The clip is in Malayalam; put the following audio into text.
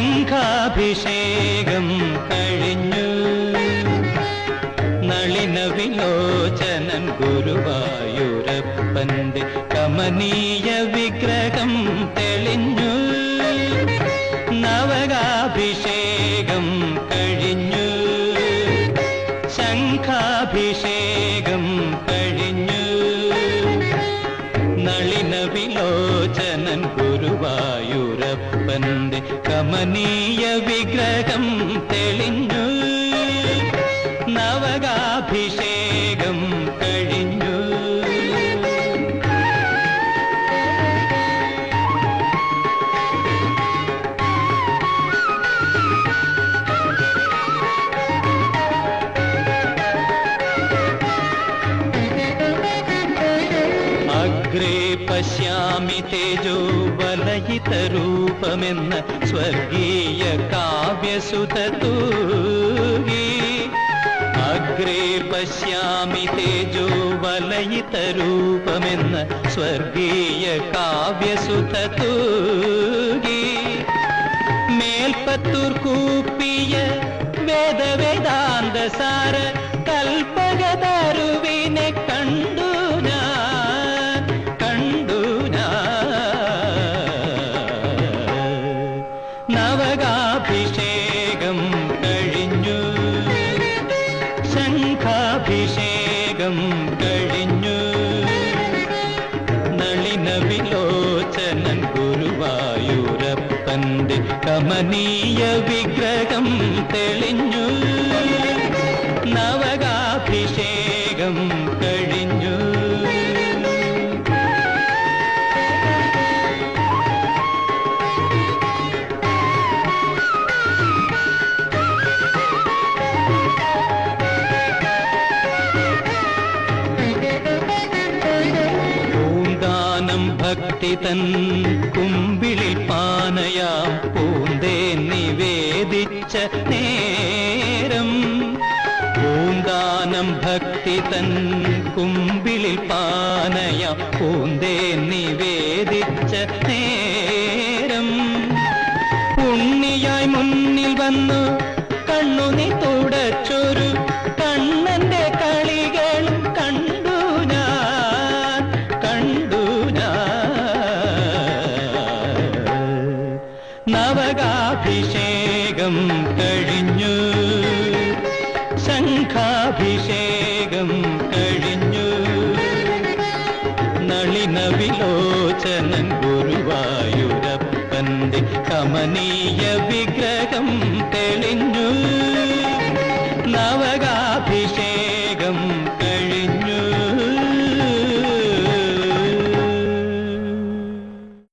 ശംഖാഭിഷേകം കഴിഞ്ഞു നളിന വിലോചനൻ ഗുരുവായൂരപ്പന്റെ കമനീയ വിഗ്രഹം തെളിഞ്ഞു നവകാഭിഷേകം കഴിഞ്ഞു ശംഖാഭിഷേകം കഴിഞ്ഞു നളിന വിലോചനൻ ഗുരുവായൂരപ്പന്റെ കമനീയ വിഗ്രഹം തെളിഞ്ഞു നവകാഭിഷേകം കഴിഞ്ഞു അഗ്രേ പശ്യാമി തേജോ വലയിതരൂപമെന്ന സ്വർഗീയ കാവ്യസുതതൂകി അഗ്രേ പശ്യാമി തേജോ വലയിതരൂപമെന്ന സ്വർഗീയ കാവ്യസുതതൂകി മേൽപ്പത്തൂർ കൂപ്പിയ വേദവേദാന്തസാര കൽപ്പകതരുവിനെ കണ്ടു നവകാഭിഷേകം കഴിഞ്ഞു ശംഖാഭിഷേകം കഴിഞ്ഞു നളിന വിലോചനൻ ഗുരുവായൂരപ്പന്റെ കമനീയ വിഗ്രഹം തെളിഞ്ഞു നവകാഭിഷേകം കഴിഞ്ഞു ഭക്തി തൻ കുമ്പിളിൽ പാനയാം പൂന്തേ നിവേദിച്ച നേരം പൂന്താനം ഭക്തി തൻ കുമ്പിളിൽ പാനയാം പൂന്തേ നിവേദിച്ച നേരം പുണ്ണിയായി മുന്നിൽ വന്നു കണ്ണുനി തുടച്ചൊരു കണ്ണന്റെ കളികളും കണ്ടു ഞാൻ നവകാഭിഷേകം കഴിഞ്ഞു ശംഖാഭിഷേകം കഴിഞ്ഞു നളിന വിലോചനൻ ഗുരുവായൂരപ്പന്റെ കമനീയ വിഗ്രഹം തെളിഞ്ഞു